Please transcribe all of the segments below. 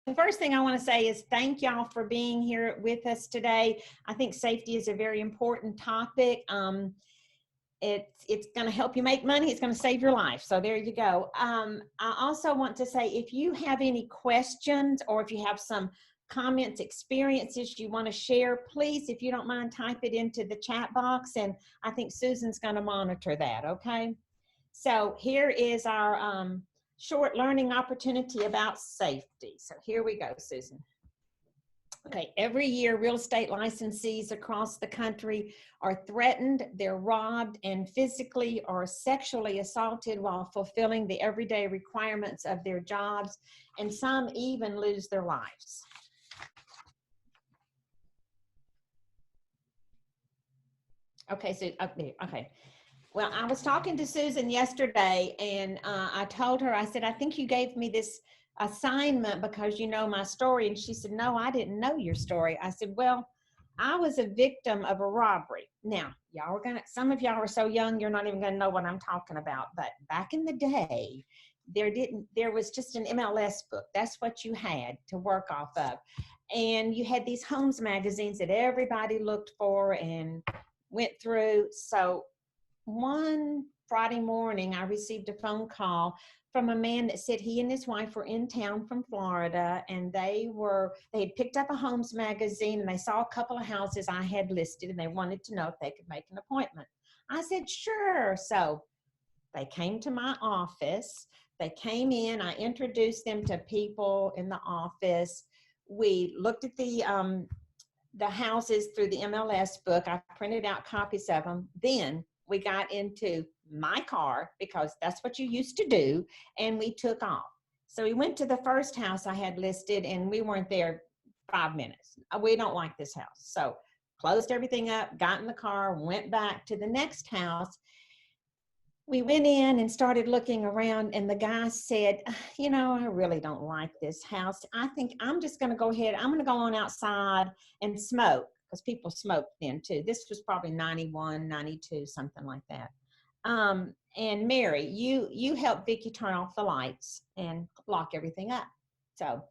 the first thing I want to say is thank y'all for being here with us today. I think safety is a very important topic. It's going to help you make money. It's going to save your life. So there you go. I also want to say, if you have any questions or if you have some comments, experiences you want to share, please, if you don't mind, type it into the chat box. And I think Susan's going to monitor that. Okay. So here is our short learning opportunity about safety. So here we go, Susan. Okay, every year real estate licensees across the country are threatened, they're robbed, and physically or sexually assaulted while fulfilling the everyday requirements of their jobs, and some even lose their lives. Okay, so okay. Well, I was talking to Susan yesterday, and I told her, I said, I think you gave me this assignment because you know my story. And she said, no, I didn't know your story. I said, well, I was a victim of a robbery. Now, y'all are some of y'all are so young, you're not even gonna know what I'm talking about. But back in the day, there was just an MLS book. That's what you had to work off of. And you had these homes magazines that everybody looked for and went through. So one Friday morning, I received a phone call from a man that said he and his wife were in town from Florida, and they had picked up a homes magazine, and they saw a couple of houses I had listed, and they wanted to know if they could make an appointment. I said, sure. So they came to my office. They came in. I introduced them to people in the office. We looked at the houses through the MLS book. I printed out copies of them. Then we got into my car, because that's what you used to do, and we took off. So we went to the first house I had listed, and we weren't there 5 minutes. We don't like this house. So closed everything up, got in the car, went back to the next house. We went in and started looking around, and the guy said, you know, I really don't like this house. I think I'm just going to go ahead. I'm going to go on outside and smoke, because people smoked then too. This was probably 91, 92, something like that. And Mary, you helped Vicki turn off the lights and lock everything up. So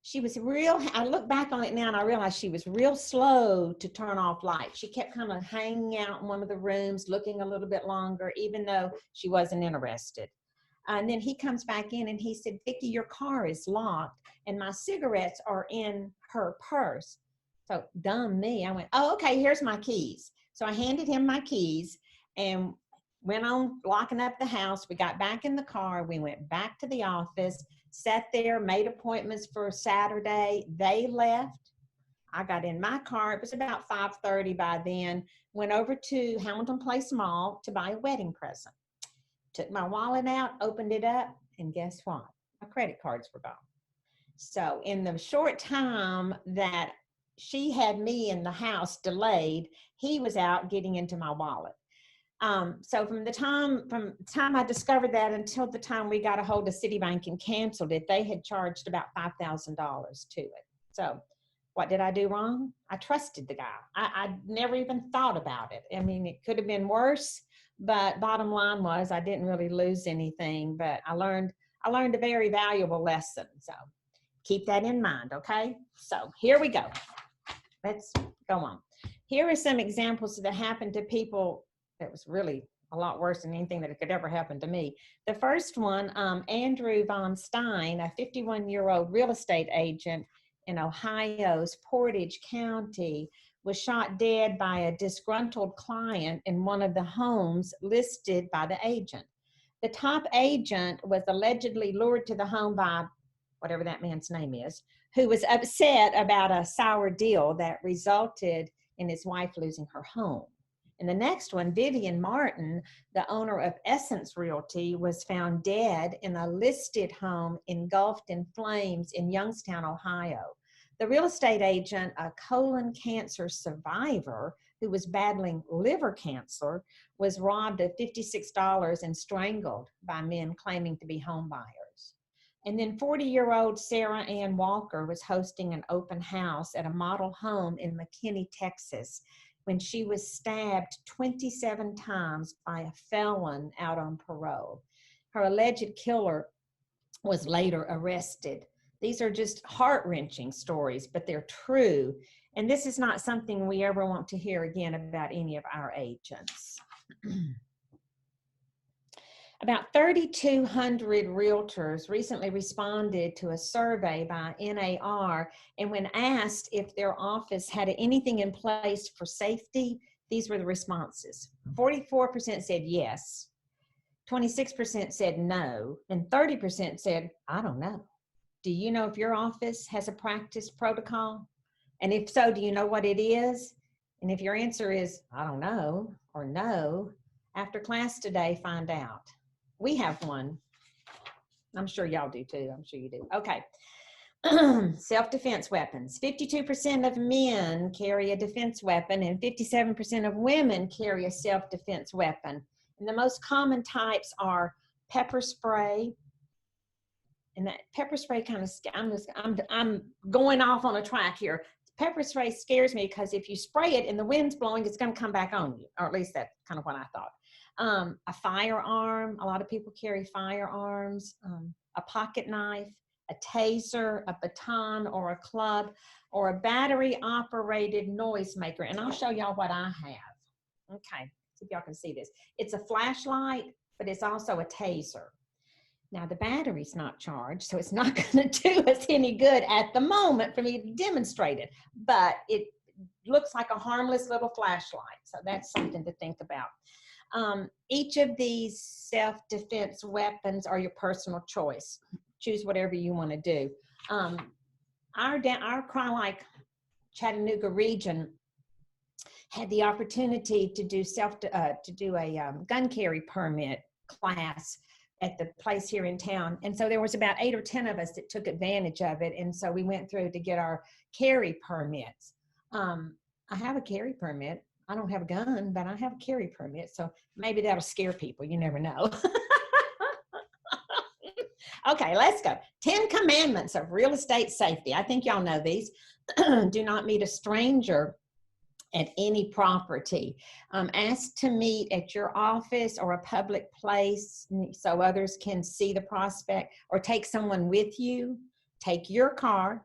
she was I look back on it now and I realized she was real slow to turn off lights. She kept kind of hanging out in one of the rooms, looking a little bit longer, even though she wasn't interested. And then he comes back in and he said, Vicki, your car is locked and my cigarettes are in her purse. So dumb me, I went, oh, okay, here's my keys. So I handed him my keys and went on locking up the house. We got back in the car. We went back to the office, sat there, made appointments for Saturday. They left. I got in my car. It was about 5:30 by then. Went over to Hamilton Place Mall to buy a wedding present. Took my wallet out, opened it up, and guess what? My credit cards were gone. So in the short time that she had me in the house delayed, he was out getting into my wallet. So from the time I discovered that until the time we got a hold of Citibank and canceled it, they had charged about $5,000 to it. So what did I do wrong? I trusted the guy. I never even thought about it. I mean, it could have been worse, but bottom line was I didn't really lose anything, but I learned a very valuable lesson. So keep that in mind, okay? So here we go. Let's go on. Here are some examples that happened to people that was really a lot worse than anything that could ever happen to me. The first one, Andrew Von Stein, a 51-year-old real estate agent in Ohio's Portage County, was shot dead by a disgruntled client in one of the homes listed by the agent. The top agent was allegedly lured to the home by whatever that man's name is, who was upset about a sour deal that resulted in his wife losing her home. And the next one, Vivian Martin, the owner of Essence Realty, was found dead in a listed home engulfed in flames in Youngstown, Ohio. The real estate agent, a colon cancer survivor who was battling liver cancer, was robbed of $56 and strangled by men claiming to be home buyers. And then 40-year-old Sarah Ann Walker was hosting an open house at a model home in McKinney, Texas, when she was stabbed 27 times by a felon out on parole. Her alleged killer was later arrested. These are just heart-wrenching stories, but they're true. And this is not something we ever want to hear again about any of our agents. About 3,200 realtors recently responded to a survey by NAR, and when asked if their office had anything in place for safety, these were the responses. 44% said yes, 26% said no, and 30% said, I don't know. Do you know if your office has a practice protocol? And if so, do you know what it is? And if your answer is, I don't know, or no, after class today, find out. We have one. I'm sure y'all do too. I'm sure you do. Okay. Self-defense weapons. 52% of men carry a defense weapon and 57% of women carry a self-defense weapon. And the most common types are pepper spray. And that pepper spray kind of, I'm going off on a track here. Pepper spray scares me because if you spray it and the wind's blowing, it's going to come back on you. Or at least that's kind of what I thought. A firearm, a lot of people carry firearms, a pocket knife, a taser, a baton or a club, or a battery operated noisemaker. And I'll show y'all what I have. Okay, see if y'all can see this. It's a flashlight, but it's also a taser. Now the battery's not charged, so it's not going to do us any good at the moment for me to demonstrate it, but it looks like a harmless little flashlight. So that's something to think about. Each of these self-defense weapons are your personal choice. Choose whatever you want to do. Our Crye-Leike Chattanooga region had the opportunity to do a gun carry permit class at the place here in town. And so there was about 8 or 10 of us that took advantage of it. And so we went through to get our carry permits. I have a carry permit. I don't have a gun, but I have a carry permit. So maybe that'll scare people. You never know. Okay, let's go. 10 commandments of real estate safety. I think y'all know these. Do not meet a stranger at any property. Ask to meet at your office or a public place so others can see the prospect, or take someone with you. Take your car.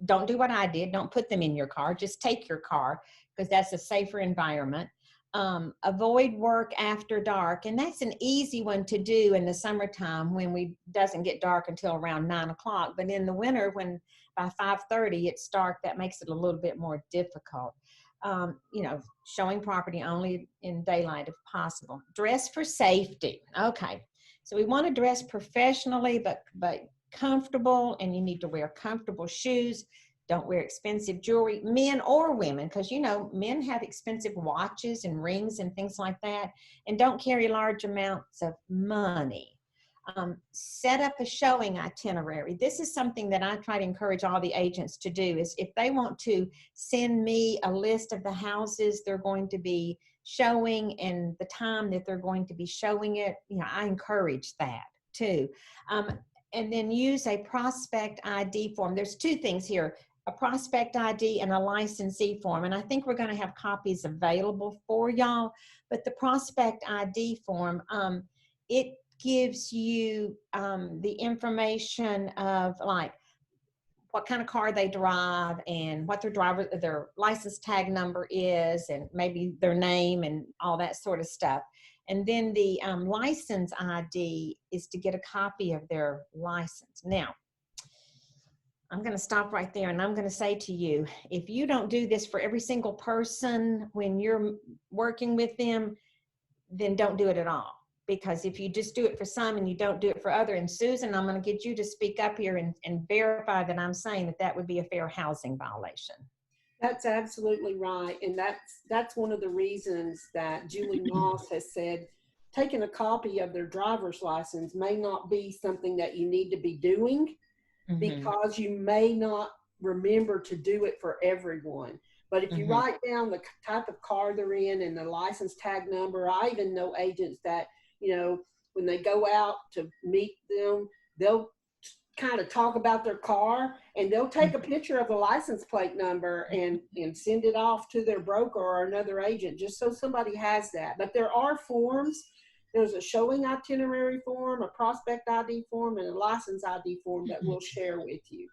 Don't do what I did. Don't put them in your car. Just take your car, because that's a safer environment. Avoid work after dark. And that's an easy one to do in the summertime when it doesn't get dark until around 9 o'clock. But in the winter, when by 5:30 it's dark, that makes it a little bit more difficult. You know, showing property only in daylight if possible. Dress for safety. Okay. So we want to dress professionally, but comfortable, and you need to wear comfortable shoes. Don't wear expensive jewelry, men or women, because you know men have expensive watches and rings and things like that. And don't carry large amounts of money. Set up a showing itinerary. This is something that I try to encourage all the agents to do, is if they want to send me a list of the houses they're going to be showing and the time that they're going to be showing it, you know, I encourage that too. And then use a prospect ID form. There's 2 things here, a prospect ID and a licensee form. And I think we're going to have copies available for y'all. But the prospect ID form, it gives you the information of like what kind of car they drive and what their license tag number is, and maybe their name and all that sort of stuff. And then the license ID is to get a copy of their license. Now, I'm going to stop right there, and I'm going to say to you, if you don't do this for every single person when you're working with them, then don't do it at all. Because if you just do it for some and you don't do it for other, and Susan, I'm going to get you to speak up here and verify that I'm saying that that would be a fair housing violation. That's absolutely right. And that's one of the reasons that Julie Moss has said taking a copy of their driver's license may not be something that you need to be doing, because you may not remember to do it for everyone. But if you write down the type of car they're in and the license tag number, I even know agents that, you know, when they go out to meet them, they'll kind of talk about their car, and they'll take a picture of the license plate number and send it off to their broker or another agent, just so somebody has that. But there are forms There's a showing itinerary form, a prospect ID form, and a license ID form that we'll share with you.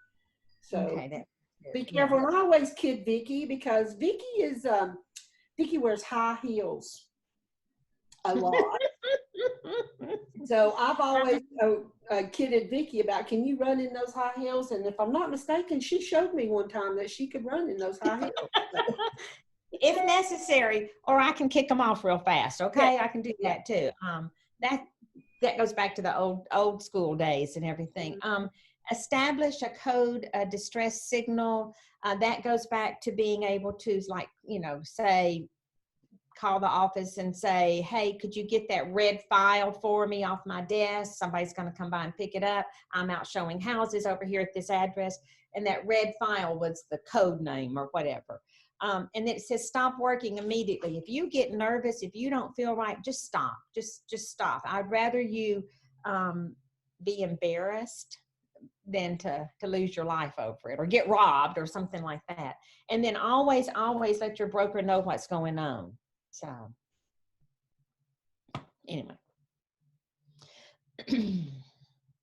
So Okay, that's be good. careful. Yeah. And I always kid Vicki because Vicki wears high heels a lot. So I've always kidded Vicki about, can you run in those high heels? And if I'm not mistaken, she showed me one time that she could run in those high heels. If necessary, or I can kick them off real fast. Okay, Yeah. I can do that too. That goes back to the old school days and everything. Establish a code, a distress signal. That goes back to being able to, like, say, call the office and say, hey, could you get that red file for me off my desk? Somebody's going to come by and pick it up. I'm out showing houses over here at this address. And that red file was the code name or whatever. And then it says stop working immediately. If you get nervous, if you don't feel right, just stop. Just stop. I'd rather you be embarrassed than to lose your life over it or get robbed or something like that. And then always let your broker know what's going on. So anyway.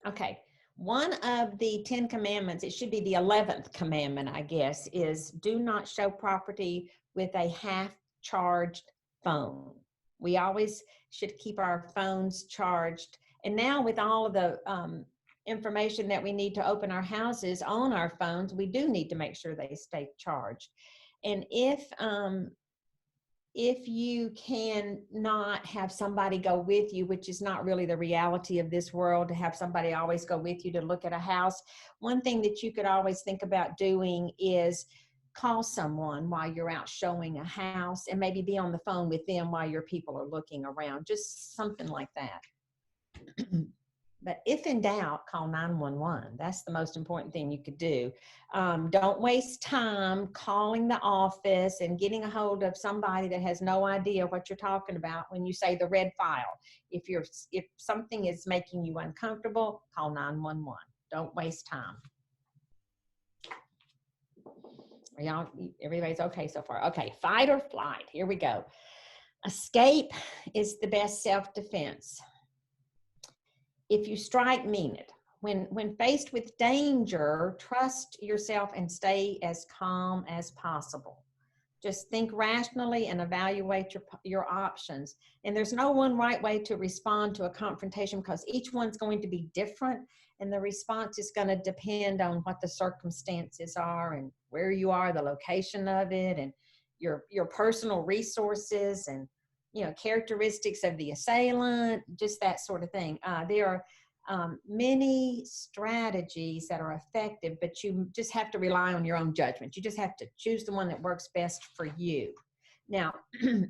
Okay. One of the 10 commandments, it should be the 11th commandment, I guess, is do not show property with a half-charged phone. We always should keep our phones charged. And now with all of the information that we need to open our houses on our phones, we do need to make sure they stay charged. And if you can not have somebody go with you, which is not really the reality of this world, to have somebody always go with you to look at a house, one thing that you could always think about doing is call someone while you're out showing a house and maybe be on the phone with them while your people are looking around, just something like that. But if in doubt, call 911. That's the most important thing you could do. Don't waste time calling the office and getting a hold of somebody that has no idea what you're talking about when you say the red file. If something is making you uncomfortable, call 911. Don't waste time. Everybody's okay so far? Okay, fight or flight. Here we go. Escape is the best self-defense. If you strike, mean it. When faced with danger, trust yourself and stay as calm as possible. Just think rationally and evaluate your options. And there's no one right way to respond to a confrontation because each one's going to be different, and the response is going to depend on what the circumstances are and where you are, the location of it, and your personal resources and characteristics of the assailant, just that sort of thing. There are many strategies that are effective, but you just have to rely on your own judgment. You just have to choose the one that works best for you. Now,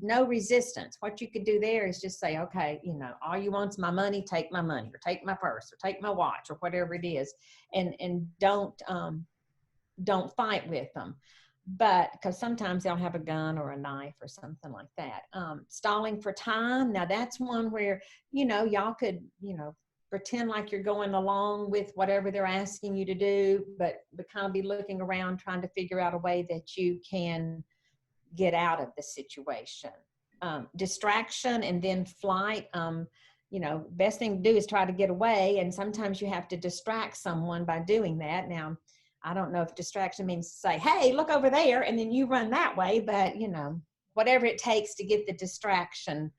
no resistance. What you could do there is just say, okay, all you want's my money, take my money, or take my purse, or take my watch, or whatever it is, and don't fight with them. But because sometimes they'll have a gun or a knife or something like that. Stalling for time. Now that's one where, y'all could, pretend like you're going along with whatever they're asking you to do, but kind of be looking around trying to figure out a way that you can get out of the situation. Distraction and then flight. Best thing to do is try to get away. And sometimes you have to distract someone by doing that. Now, I don't know if distraction means to say, hey, look over there, and then you run that way, but, whatever it takes to get the distraction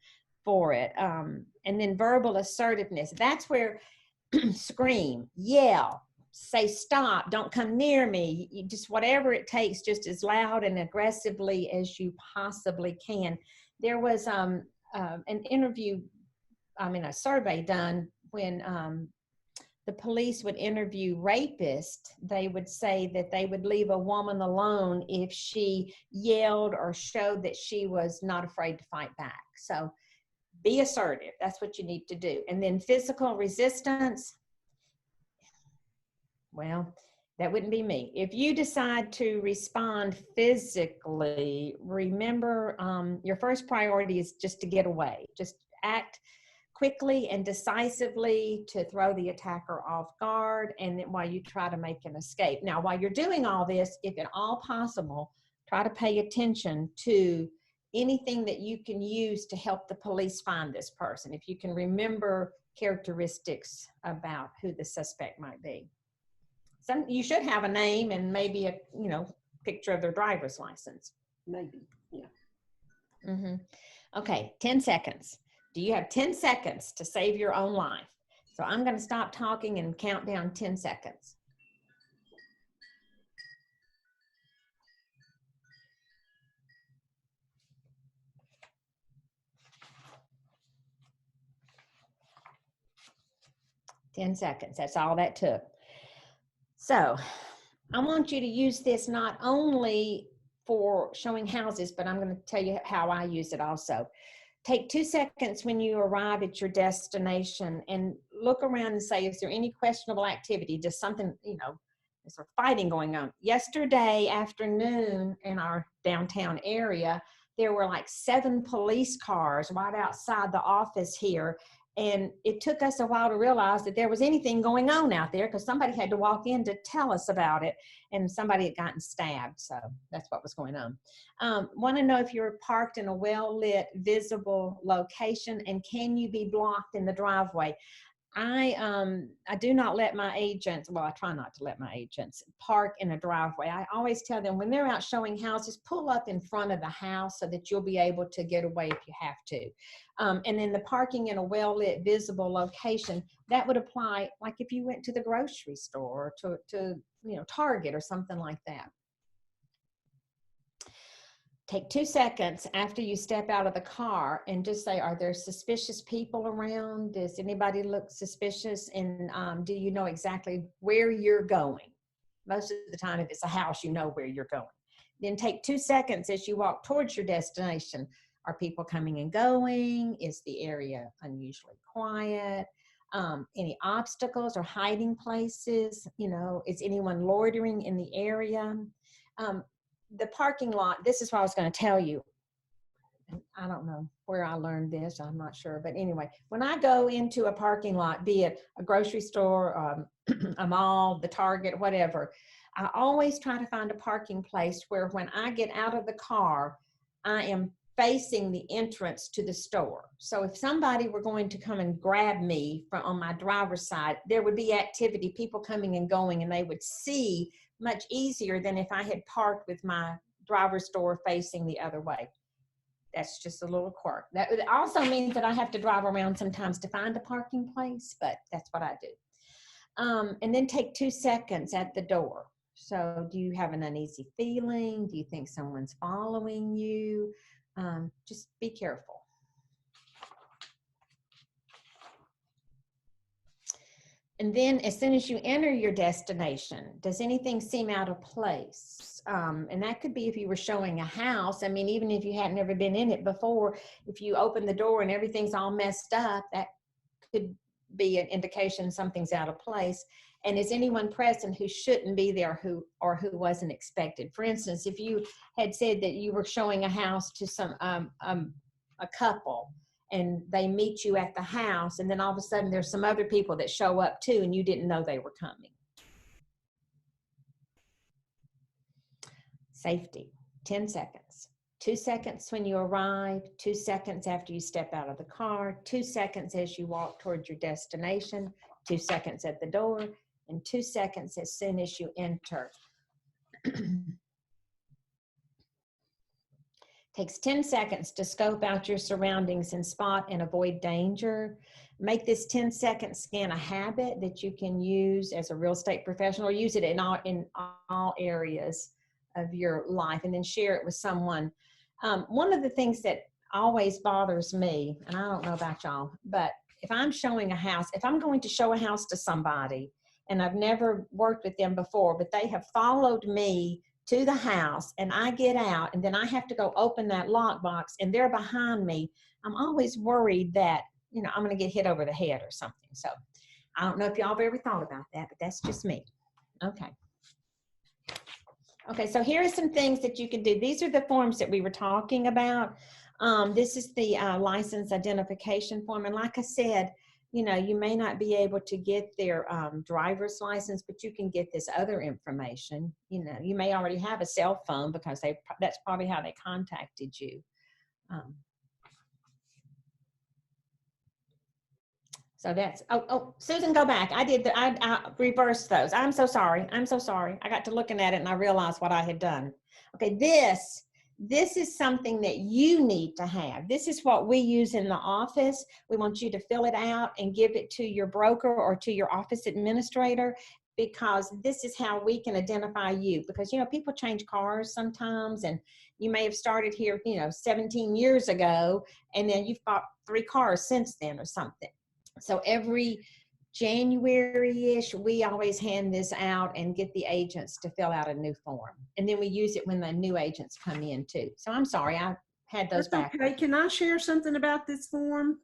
for it. And then verbal assertiveness. That's where scream, yell, say stop, don't come near me. Just whatever it takes, just as loud and aggressively as you possibly can. There was an interview, a survey done when the police would interview rapists. They would say that they would leave a woman alone if she yelled or showed that she was not afraid to fight back. So be assertive. That's what you need to do. And then physical resistance. Well, that wouldn't be me. If you decide to respond physically, remember your first priority is just to get away. Just act quickly and decisively to throw the attacker off guard, and then while you try to make an escape. Now, while you're doing all this, if at all possible, try to pay attention to anything that you can use to help the police find this person, if you can remember characteristics about who the suspect might be. You should have a name and maybe a, picture of their driver's license. Maybe, yeah. Mm-hmm. Okay, 10 seconds. Do you have 10 seconds to save your own life? So I'm going to stop talking and count down 10 seconds. $10 seconds. That's all that took. So I want you to use this not only for showing houses, but I'm going to tell you how I use it also. Take 2 seconds when you arrive at your destination and look around and say, is there any questionable activity? Just something, is there fighting going on? Yesterday afternoon in our downtown area, there were like 7 police cars right outside the office here. And it took us a while to realize that there was anything going on out there because somebody had to walk in to tell us about it, and somebody had gotten stabbed. So that's what was going on. Want to know if you're parked in a well-lit, visible location, and can you be blocked in the driveway? I do not let my agents, well, I try not to let my agents park in a driveway. I always tell them when they're out showing houses, pull up in front of the house so that you'll be able to get away if you have to. And then the parking in a well-lit, visible location, that would apply like if you went to the grocery store or to Target or something like that. Take 2 seconds after you step out of the car and just say, are there suspicious people around? Does anybody look suspicious? And do you know exactly where you're going? Most of the time, if it's a house, you know where you're going. Then take 2 seconds as you walk towards your destination. Are people coming and going? Is the area unusually quiet? Any obstacles or hiding places? Is anyone loitering in the area? The parking lot, this is what I was going to tell you. I don't know where I learned this. I'm not sure. But anyway, when I go into a parking lot, be it a grocery store, a mall, the Target, whatever, I always try to find a parking place where when I get out of the car, I am facing the entrance to the store. So if somebody were going to come and grab me on my driver's side, there would be activity, people coming and going, and they would see much easier than if I had parked with my driver's door facing the other way. That's just a little quirk. That also means that I have to drive around sometimes to find a parking place, but that's what I do. And then take 2 seconds at the door. So do you have an uneasy feeling? Do you think someone's following you? Just be careful. And then as soon as you enter your destination, does anything seem out of place? And that could be if you were showing a house. I mean, even if you hadn't ever been in it before, if you open the door and everything's all messed up, that could be an indication something's out of place. And is anyone present who shouldn't be there who wasn't expected? For instance, if you had said that you were showing a house to a couple, and they meet you at the house, and then all of a sudden there's some other people that show up too, and you didn't know they were coming. Safety, 10 seconds. 2 seconds when you arrive, 2 seconds after you step out of the car, 2 seconds as you walk towards your destination, 2 seconds at the door, and 2 seconds as soon as you enter. Takes 10 seconds to scope out your surroundings and spot and avoid danger. Make this 10-second scan a habit that you can use as a real estate professional, or use it in all areas of your life, and then share it with someone. One of the things that always bothers me, and I don't know about y'all, but if I'm showing a house, if I'm going to show a house to somebody and I've never worked with them before, but they have followed me to the house and I get out and then I have to go open that lockbox and they're behind me, I'm always worried that, I'm going to get hit over the head or something. So I don't know if y'all have ever thought about that, but that's just me. Okay. Okay, so here are some things that you can do. These are the forms that we were talking about. This is the license identification form. And like I said, you may not be able to get their driver's license, but you can get this other information. You may already have a cell phone because that's probably how they contacted you. So that's, Susan, go back. I reversed those. I'm so sorry. I'm so sorry. I got to looking at it and I realized what I had done. Okay, this is something that you need to have. This is what we use in the office. We want you to fill it out and give it to your broker or to your office administrator, because this is how we can identify you. Because, you know, people change cars sometimes, and you may have started here, 17 years ago, and then you've bought 3 cars since then or something. So every January-ish, we always hand this out and get the agents to fill out a new form. And then we use it when the new agents come in too. So I'm sorry, I had those back. Okay, can I share something about this form?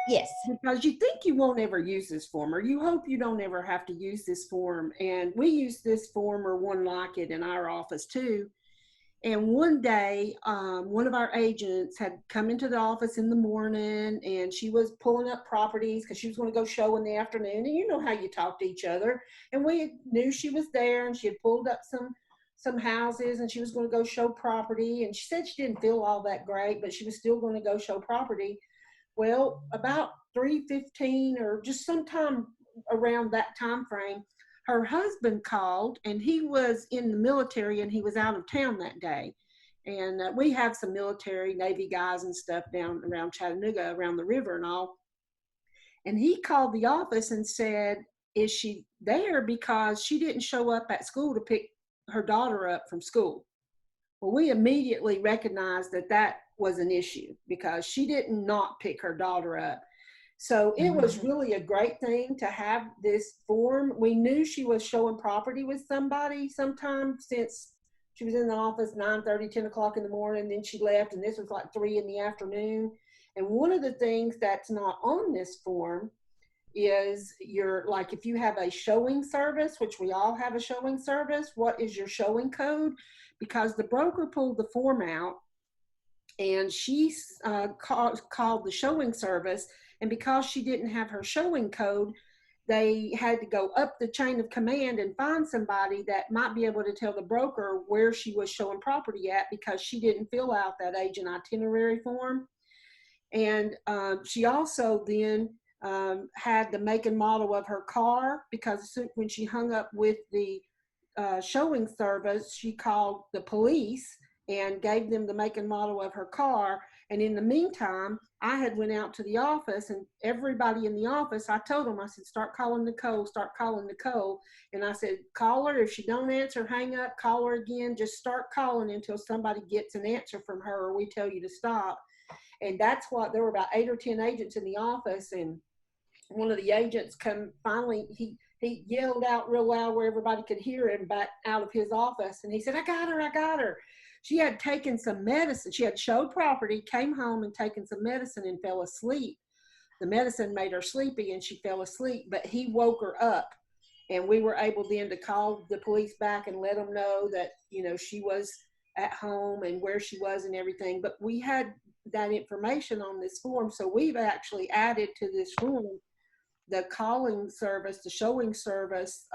Yes. Because you think you won't ever use this form, or you hope you don't ever have to use this form. And we use this form or one like it in our office too. And one day, one of our agents had come into the office in the morning, and she was pulling up properties because she was going to go show in the afternoon. And you know how you talk to each other. And we knew she was there, and she had pulled up some houses, and she was going to go show property. And she said she didn't feel all that great, but she was still going to go show property. Well, about 3:15 or just sometime around that time frame, her husband called, and he was in the military, and he was out of town that day. And we have some military Navy guys and stuff down around Chattanooga, around the river and all. And he called the office and said, is she there? Because she didn't show up at school to pick her daughter up from school. Well, we immediately recognized that that was an issue, because she didn't not pick her daughter up. So it was really a great thing to have this form. We knew she was showing property with somebody sometime, since she was in the office 9:30, 10 o'clock in the morning, then she left, and this was like 3 in the afternoon. And one of the things that's not on this form is like, if you have a showing service, which we all have a showing service, what is your showing code? Because the broker pulled the form out, and she called the showing service. And because she didn't have her showing code, they had to go up the chain of command and find somebody that might be able to tell the broker where she was showing property at, because she didn't fill out that agent itinerary form. And she also then had the make and model of her car, because when she hung up with the showing service, she called the police and gave them the make and model of her car. And in the meantime, I had went out to the office, and everybody in the office, I told them, I said, start calling Nicole, start calling Nicole. And I said, call her. If she don't answer, hang up, call her again. Just start calling until somebody gets an answer from her, or we tell you to stop. And that's what, there were about 8 or 10 agents in the office. And one of the agents finally, he yelled out real loud where everybody could hear him, back out of his office. And he said, I got her, I got her. She had taken some medicine. She had showed property, came home and taken some medicine and fell asleep. The medicine made her sleepy and she fell asleep, but he woke her up. And we were able then to call the police back and let them know that, she was at home and where she was and everything. But we had that information on this form. So we've actually added to this form the calling service, the showing service,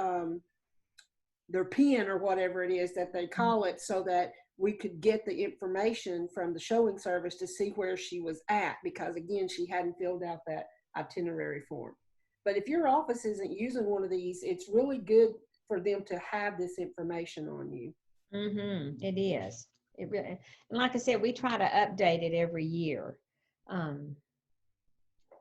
their PIN or whatever it is that they call it, so that we could get the information from the showing service to see where she was at, because again, she hadn't filled out that itinerary form. But if your office isn't using one of these, it's really good for them to have this information on you. It is. It really, and like I said, we try to update it every year.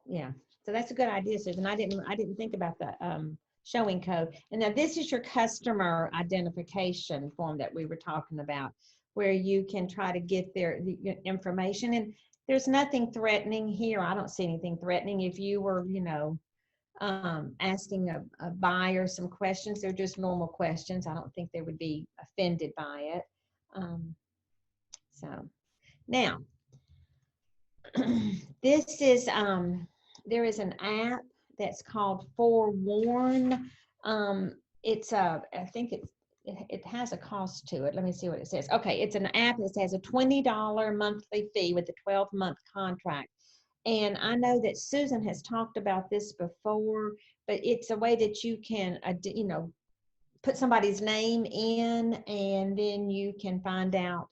Yeah. So that's a good idea, Susan. I didn't think about the showing code. And now this is your customer identification form that we were talking about, where you can try to get their information. And there's nothing threatening here. I don't see anything threatening. If you were, asking a buyer some questions, they're just normal questions. I don't think they would be offended by it. So now, this is, there is an app that's called Forewarn. It's I think it has a cost to it. Let me see what it says. Okay, it's an app that has a $20 monthly fee with a 12-month contract. And I know that Susan has talked about this before, but it's a way that you can, put somebody's name in, and then you can find out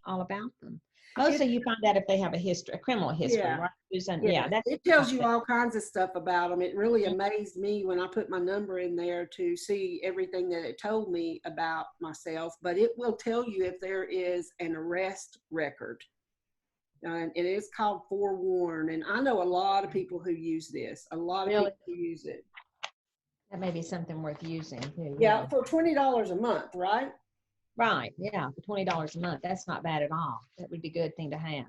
all about them. Oh, so It, you find out if they have a history, a criminal history, yeah, right, Susan? yeah. Yeah, that's It tells you okay. all kinds of stuff about them. It really amazed me when I put my number in there to see everything that it told me about myself. But it will tell you if there is an arrest record. And it is called Forewarn. And I know a lot of people who use this, a lot of Really, people who use it. that may be something worth using too. Yeah, Yeah. for $20 a month, right? Right. Yeah. For $20 a month, that's not bad at all. That would be a good thing to have.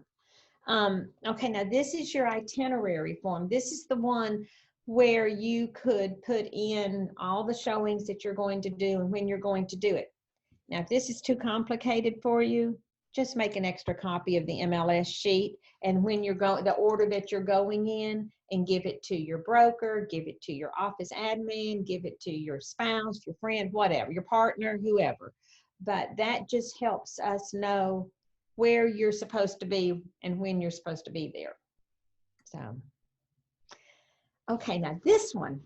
Okay, now this is your itinerary form. This is the one where you could put in all the showings that you're going to do and when you're going to do it. Now, if this is too complicated for you, just make an extra copy of the MLS sheet, and when you're going, the order that you're going in, and give it to your broker, give it to your office admin, give it to your spouse, your friend, whatever, your partner, whoever. But that just helps us know where you're supposed to be and when you're supposed to be there. So, okay, now this one,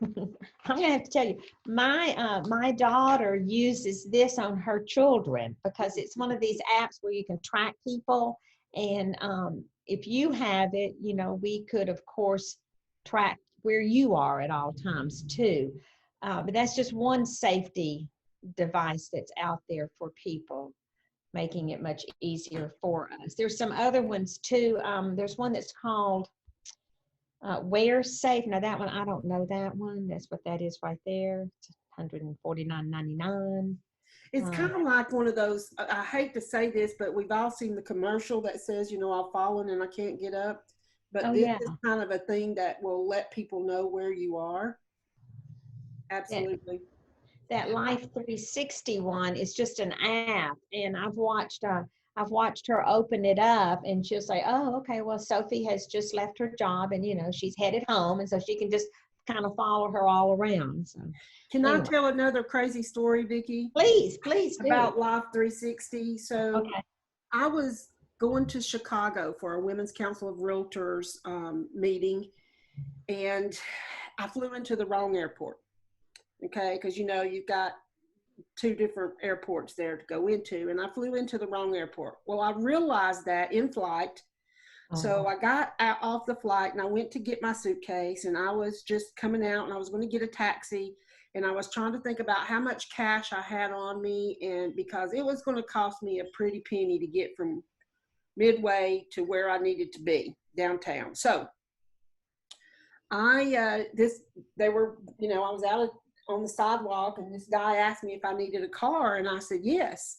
I'm gonna have to tell you, my daughter uses this on her children because it's one of these apps where you can track people, and if you have it, you know, we could of course track where you are at all times too. But that's just one safety device that's out there for people, making it much easier for us. There's some other ones too. There's one that's called Where Safe. Now that one, I don't know that one. That's what that is right there. It's $149.99. It's kind of like one of those, I hate to say this, but we've all seen the commercial that says, you know, I've fallen and I can't get up. But Oh this yeah, is kind of a thing that will let people know where you are. that Absolutely. that Life 360 one is just an app, and I've watched her open it up, and she'll say, "Oh, okay, well, Sophie has just left her job, and you know she's headed home, and so she can just kind of follow her all around." So Can I anyway, tell another crazy story, Vicki, please do. about Life 360? So Okay. I was going to Chicago for a Women's Council of Realtors meeting, and I flew into the wrong airport. Okay, because you know you've got two different airports there to go into, and I flew into the wrong airport. Well, I realized that in flight. So Oh, I got out off the flight and I went to get my suitcase, and I was just coming out and I was going to get a taxi, and I was trying to think about how much cash I had on me, and because it was going to cost me a pretty penny to get from Midway to where I needed to be downtown. So they were, you know, I was out on the sidewalk, and this guy asked me if I needed a car, and I said yes,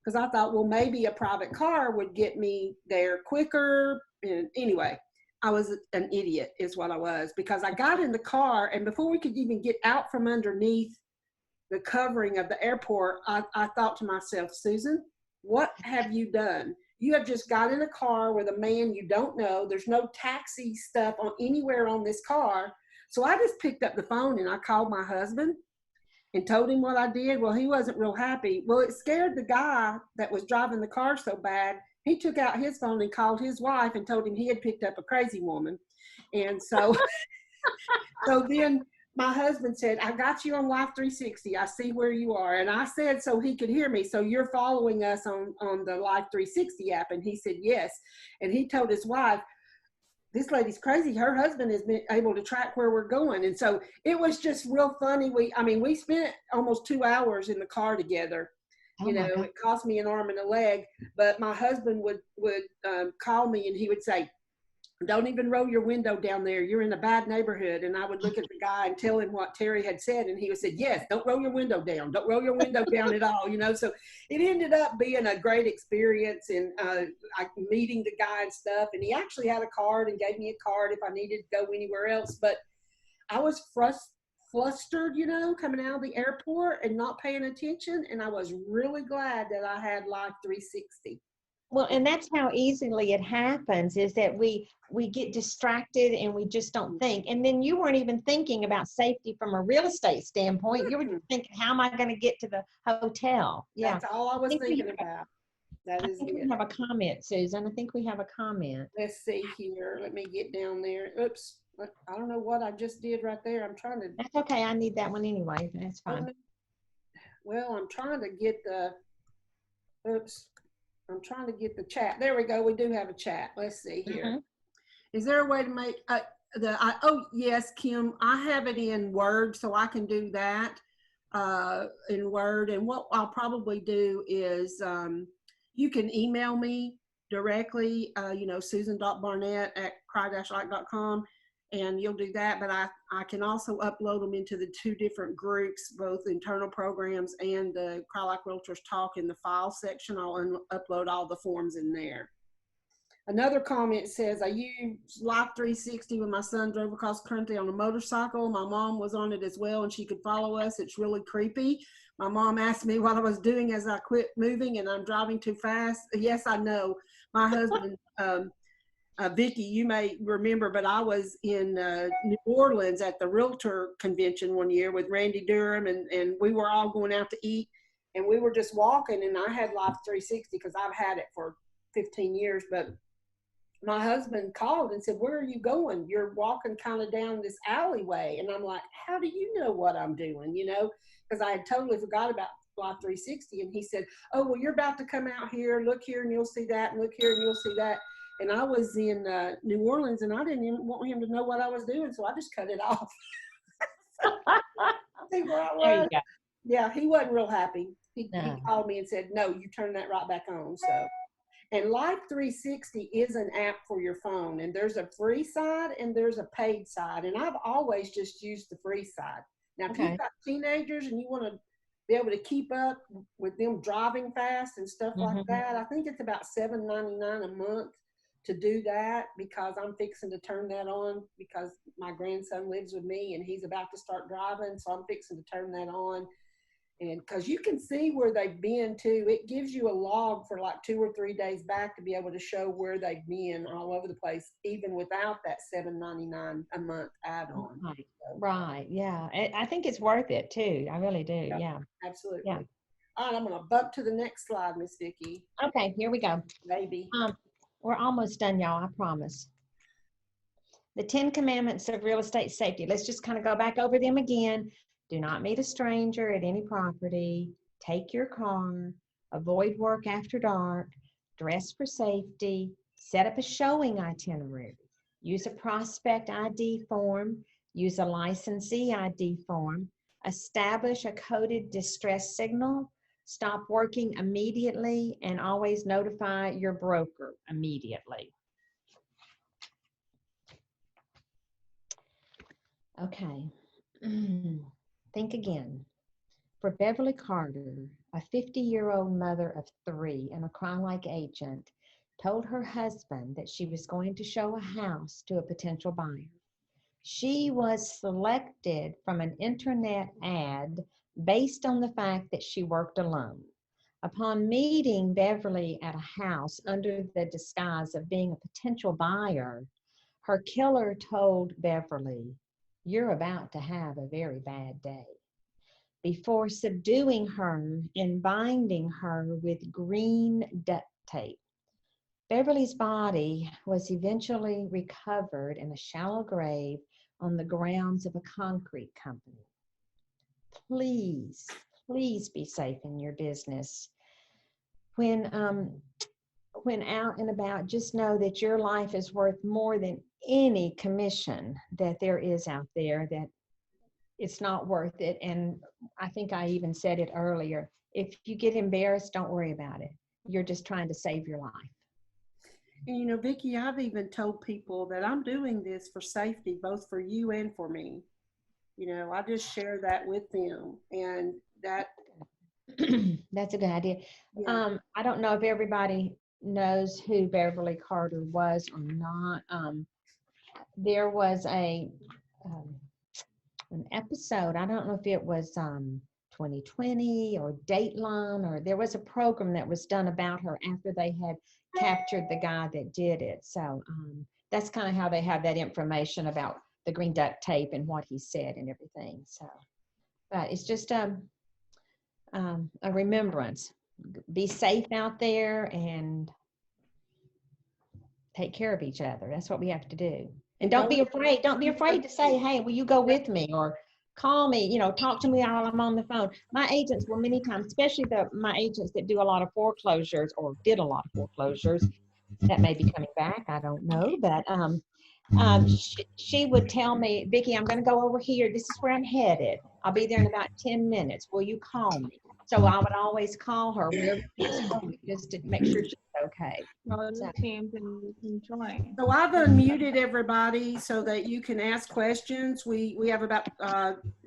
because I thought, well, maybe a private car would get me there quicker. And anyway, I was an idiot, is what I was, because I got in the car, and before we could even get out from underneath the covering of the airport, I thought to myself, Susan, what have you done? You have just got in a car with a man you don't know. There's no taxi stuff on anywhere on this car. So I just picked up the phone and I called my husband and told him what I did. Well, he wasn't real happy. Well, it scared the guy that was driving the car so bad. He took out his phone and called his wife and told him he had picked up a crazy woman. And so so then my husband said, I got you on Life 360. I see where you are. And I said, so he could hear me. So you're following us on the Life 360 app? And he said, yes. And he told his wife, this lady's crazy. Her husband has been able to track where we're going. And so it was just real funny. We spent almost 2 hours in the car together. oh You my know, God. it cost me an arm and a leg, but my husband would call me and he would say, don't even roll your window down there. You're in a bad neighborhood. And I would look at the guy and tell him what Terry had said. And he would say, yes, don't roll your window down. Don't roll your window down at all. You know, so it ended up being a great experience, and meeting the guy and stuff. And he actually had a card and gave me a card if I needed to go anywhere else. But I was flustered, you know, coming out of the airport and not paying attention. And I was really glad that I had Life 360. Well, and that's how easily it happens, is that we get distracted and we just don't think. And then you weren't even thinking about safety from a real estate standpoint. You were just thinking, how am I going to get to the hotel? Yeah. That's all I was thinking about. That I is think we it. have a comment, Susan. I think we have a comment. Let's see here. Let me get down there. Oops. I don't know what I just did right there. I'm trying to, That's okay. I need that one anyway. That's fine. well, I'm trying to get the, oops. I'm trying to get the chat. There we go. We do have a chat. Let's see here. Mm-hmm. Is there a way to make oh yes, Kim, I have it in Word, so I can do that in Word. And what I'll probably do is you can email me directly, susan.barnett@crye-leike.com, and you'll do that. But I can also upload them into the 2 different groups, both internal programs and the Crye-Leike Realtors Talk in the file section. I'll upload all the forms in there. Another comment says, I used Life 360 when my son drove across country on a motorcycle. My mom was on it as well, and she could follow us. It's really creepy. My mom asked me what I was doing as I quit moving, and I'm driving too fast. Yes, I know. My husband, Vicki, you may remember, but I was in New Orleans at the Realtor Convention one year with Randy Durham, and we were all going out to eat, and we were just walking, and I had Life 360 because I've had it for 15 years, but my husband called and said, where are you going? You're walking kind of down this alleyway. And I'm like, how do you know what I'm doing? Because I had totally forgot about Life 360. And he said, oh, well, you're about to come out here. Look here and you'll see that. And look here and you'll see that. And I was in New Orleans, and I didn't even want him to know what I was doing. So I just cut it off. See where I was? There you go. Yeah, he wasn't real happy. He called me and said, no, you turn that right back on. So. And Life 360 is an app for your phone, and there's a free side and there's a paid side. And I've always just used the free side. Now, if you've got teenagers and you want to be able to keep up with them driving fast and stuff like that, I think it's about $7.99 a month to do that, because I'm fixing to turn that on because my grandson lives with me and he's about to start driving. So I'm fixing to turn that on. And because you can see where they've been too, it gives you a log for like 2 or 3 days back to be able to show where they've been all over the place, even without that $7.99 a month add-on. Right. So, right. Yeah. I think it's worth it too. I really do. Yeah. Absolutely. Yeah. All right. I'm going to bump to the next slide, Miss Vicki. Okay. Here we go. Maybe. We're almost done, y'all. I promise. The 10 commandments of real estate safety. Let's just kind of go back over them again. Do not meet a stranger at any property. Take your car. Avoid work after dark. Dress for safety. Set up a showing itinerary. Use a prospect ID form. Use a licensee ID form. Establish a coded distress signal. Stop working immediately, and always notify your broker immediately. Okay. Think again. For Beverly Carter, a 50-year-old mother of 3 and a Crye-Leike agent, told her husband that she was going to show a house to a potential buyer. She was selected from an internet ad based on the fact that she worked alone. Upon meeting Beverly at a house under the disguise of being a potential buyer, her killer told Beverly, "You're about to have a very bad day," before subduing her and binding her with green duct tape. Beverly's body was eventually recovered in a shallow grave on the grounds of a concrete company. Please, please be safe in your business. When out and about, just know that your life is worth more than any commission that there is out there, that it's not worth it. And I think I even said it earlier. If you get embarrassed, don't worry about it. You're just trying to save your life. And Vicki, I've even told people that I'm doing this for safety, both for you and for me. I just share that with them, and that. That's a good idea. Yeah. I don't know if everybody knows who Beverly Carter was or not. There was an episode, I don't know if it was 2020 or Dateline, or there was a program that was done about her after they had captured the guy that did it. So that's kind of how they have that information about the green duct tape and what he said and everything. So, but it's just a remembrance. Be safe out there and take care of each other. That's what we have to do. And don't be afraid. Don't be afraid to say, "Hey, will you go with me?" Or call me, talk to me while I'm on the phone. My agents will many times, especially my agents that do a lot of foreclosures or did a lot of foreclosures, that may be coming back, I don't know, but she would tell me, Vicki, I'm going to go over here. This is where I'm headed. I'll be there in about 10 minutes. Will you call me? So I would always call her wherever she's going just to make sure she's okay. The teams and you can join. So I've unmuted everybody so that you can ask questions. We have about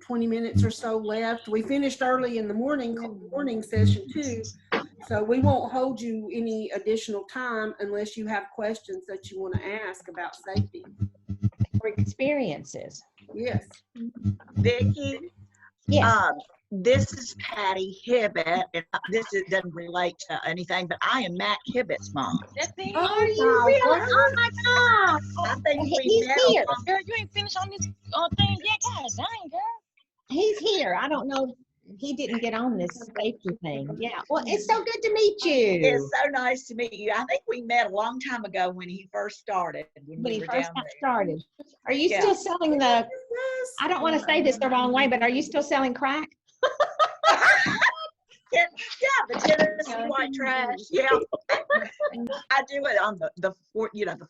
20 minutes or so left. We finished early in the morning session too, so we won't hold you any additional time unless you have questions that you want to ask about safety. Or experiences. Yes. Vicki, Yes. this is Patty Hibbett. And doesn't relate to anything, but I am Matt Hibbett's mom. Are you really? Oh my God. I think we He's met here. Girl, you ain't finished on this thing yet. God dang, girl. He's here. I don't know. He didn't get on this safety thing. Yeah. Well, it's so good to meet you. It's so nice to meet you. I think we met a long time ago when he first started. When he were first down got there. started. Are you Yeah. still selling I don't want to say this the wrong way, but are you still selling crack? Yeah, the Tennessee white trash. Yeah, I do it on the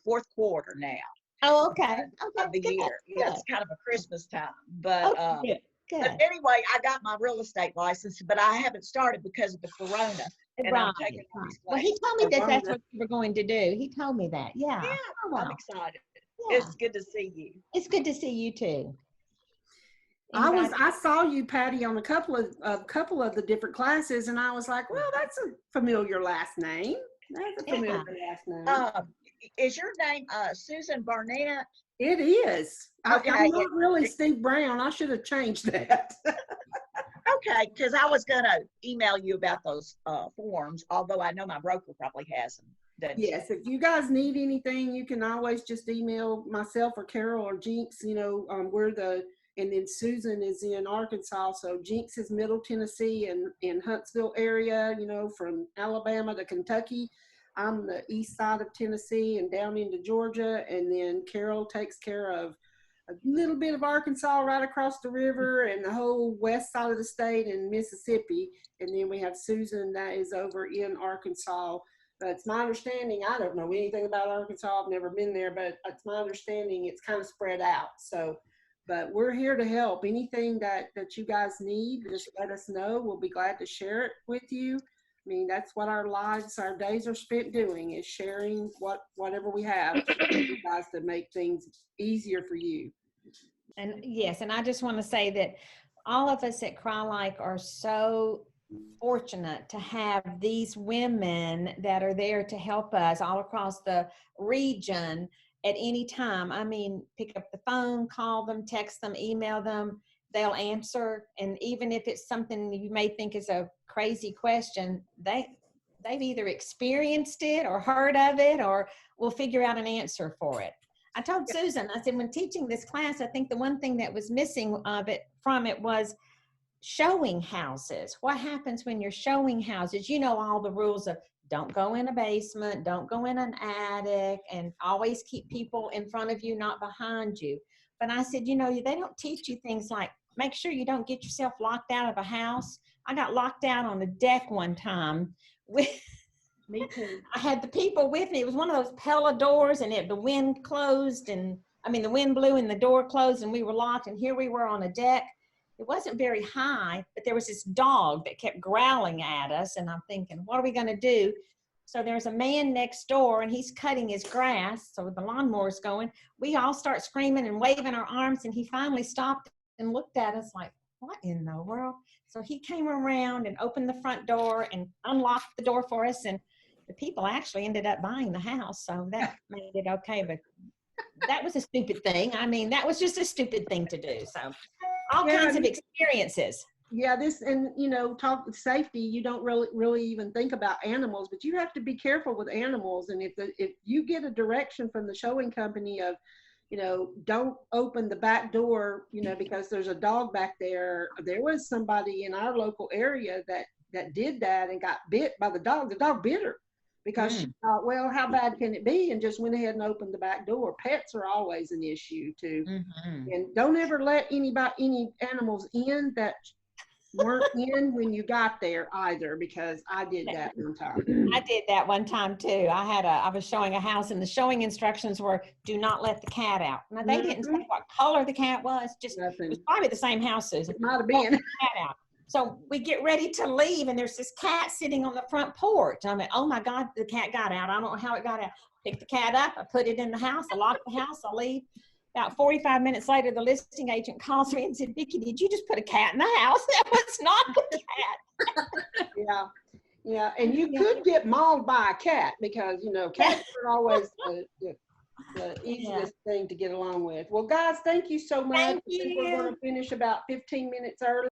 fourth quarter now Oh, okay. of the Good. year. Yeah, it's kind of a Christmas time. But Good. Good. but anyway, I got my real estate license, but I haven't started because of the corona. And I'm taking all these Well, he told me classes. that's what you were going to do. He told me that. Yeah. Yeah, Oh, wow. I'm excited. Yeah. It's good to see you. It's good to see you too. I saw you, Patty, on a couple of the different classes, and I was like, well, that's a familiar last name. That's a familiar last name. Is your name Susan Barnett? It is. Okay. I'm not really Steve Brown. I should have changed that. Okay, because I was gonna email you about those forms, although I know my broker probably has them. Yes, if you guys need anything, you can always just email myself or Carol or Jinx. And then Susan is in Arkansas. So Jinx is Middle Tennessee and in Huntsville area, from Alabama to Kentucky. I'm the east side of Tennessee and down into Georgia. And then Carol takes care of a little bit of Arkansas right across the river and the whole west side of the state and Mississippi. And then we have Susan that is over in Arkansas. But it's my understanding, I don't know anything about Arkansas. I've never been there, but it's my understanding it's kind of spread out. So, but we're here to help. Anything that you guys need, just let us know. We'll be glad to share it with you. I mean, that's what our days are spent doing, is sharing whatever we have for you guys to make things easier for you. And yes, and I just want to say that all of us at Crye-Leike are so fortunate to have these women that are there to help us all across the region at any time. I mean, pick up the phone, call them, text them, email them, they'll answer. And even if it's something you may think is a crazy question, they've either experienced it or heard of it, or will figure out an answer for it. I told Susan, I said, when teaching this class, I think the one thing that was missing from it was showing houses. What happens when you're showing houses? All the rules of don't go in a basement, don't go in an attic, and always keep people in front of you, not behind you. But I said, they don't teach you things like make sure you don't get yourself locked out of a house. I got locked out on a deck one time with Me too. I had the people with me. It was one of those Pella doors, and the wind closed, the wind blew and the door closed, and we were locked, and here we were on a deck. It wasn't very high, but there was this dog that kept growling at us, and I'm thinking, what are we going to do? So there's a man next door, and he's cutting his grass, so the lawnmower's going. We all start screaming and waving our arms, and he finally stopped and looked at us like, what in the world? So he came around and opened the front door and unlocked the door for us, and the people actually ended up buying the house, so that made it okay. But that was a stupid thing. I mean, that was just a stupid thing to do. So all kinds of experiences. Yeah, talk safety. You don't really even think about animals, but you have to be careful with animals. And if you get a direction from the showing company of, don't open the back door, because there's a dog back there. There was somebody in our local area that did that and got bit by the dog. The dog bit her. because she thought, well, how bad can it be? And just went ahead and opened the back door. Pets are always an issue too. And don't ever let any animals in that weren't in when you got there either, because I did that one time. I did that one time too. I was showing a house and the showing instructions were, do not let the cat out. Now they didn't say what color the cat was, just it was probably the same house, Susan. It might have been. Cat out. So we get ready to leave and there's this cat sitting on the front porch. I mean, oh my God, the cat got out. I don't know how it got out. Pick the cat up, I put it in the house, I lock the house, I leave. About 45 minutes later, the listing agent calls me and said, Vicki, did you just put a cat in the house? That was not the cat. Yeah. And you could get mauled by a cat because, cats are always the easiest thing to get along with. Well, guys, thank you so much. Thank I think we're you. going to finish about 15 minutes early.